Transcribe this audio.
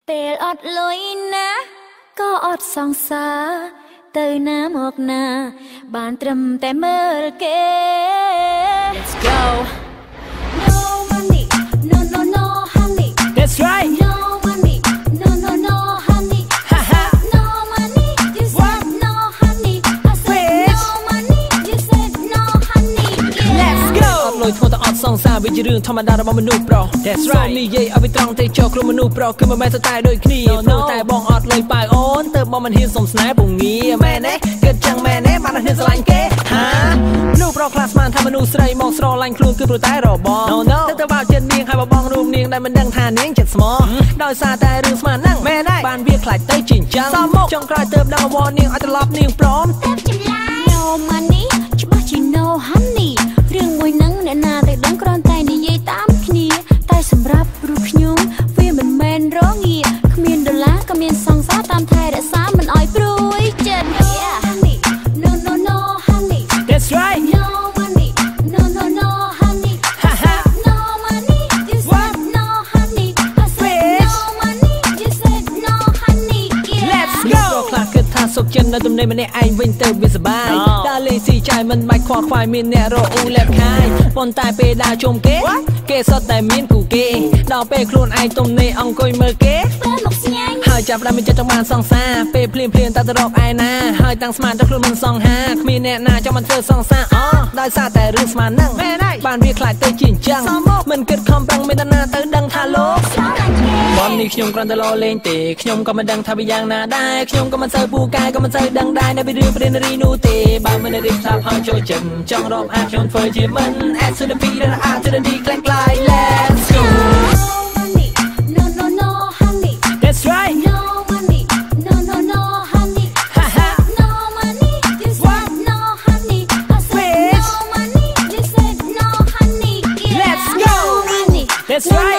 ពេលអត់លុយណាក៏អត់សង្សារទៅណាមកណាបានត្រឹមតែមើលគេ Let's go No money no no no honey That's right No money no no no honey No money you said no honey I said no money you said no honey Let's go អត់លុយធ្វើតែអត់សង្សារវាជារឿងធម្មតារបស់មនុស្សប្រុស That's right និយាយឲ្យវាត្រង់ទេចោលក្រុមមនុស្សប្រុសគឺមិនមែនតែដូចគ្នាព្រោះតែបងអត់លុយប៉ៅអូនទៅបងមិនហ៊ានសុំស្នេហ៍ពងងារមែនទេគិតចឹងមែនទេបានតែហ៊ានស្រឡាញ់គេហាមនុស្សប្រុសខ្លះស្មានថាមនុស្សស្រីមកស្រឡាញ់ខ្លួនគឺព្រោះតែរបងទៅបោកចិត្តនាងហើយបងរូបនាងដែលមិនដឹងថានាងចិត្តស្មោះដោយសារតែរឿងស្មានហ្នឹងមែនទេបានវាខ្លាចទៅជាចឹងសមមកចុងក្រោយទៅដល់វនាងឲ្យត្រឡប់នាងព្រមទៅចម្លាយ No money ច្បាស់ជា no honey រឿងមួយហ្នឹងអ្នកណាតែដឹងគ្រាន់តែនិយាយតាមគ្នាតែសម្រាប់រូបខ្ញុំវាមិនមែនរងាគ្មានដុល្លារក៏មានសង្សារតាមថែរក្សាមិនឲ្យព្រួយចិត្ត Honey No no no honey That's right No money No no no honey No money You said no honey I said no money You said no honey Let's go ខ្លះគិតថាសុខចិត្តនៅទំនេរម្នាក់ឯងវិញទៅវាសប្បាយដើរលេងស៊ីចាយមិនបាច់ខ្វល់ខ្វាយមានអ្នករអ៊ូលែបខាយប៉ុន្តែពេលដើរជុំគេសុទ្ធតែមានគូគេដល់ពេលខ្លួនឯងទំនេរអង្គុយមើលគេពេលមកស្ញាញ់ហើយចាប់ដើមមានចិត្តចង់បានសង្សារពេលភ្លាមតែទៅរកឯណាហើយតាំងស្មានទៅខ្លួនមិនសង្ហាគ្មានអ្នកណាចង់មិនធ្វើសង្សារដោយសារតែរឿងស្មានហ្នឹងបានវាខ្លាចទៅជាអញ្ចឹងមិនគិតខំប្រឹងមានតាណាទៅដឹងថាលោកបងនេះខ្ញុំគ្រាន់តែលោលេងទេខ្ញុំក៏មិនដឹងថាវាយ៉ាងណាដែរខ្ញុំក៏មិនសូវពូកែក៏មិនសូវដឹងដែរនៅពីរឿងព្រានរីនោះទេបើមិនរៀបសារហើយចូលចិត្តចង់រកអាខ្ញុំធ្វើជាមិន S to the P ដល់ R to the D ក្លែងក្លាយ Let's go No no no honey That's right No money No no no honey No money You said no honey I said no money You said no honey Let's go Money That's right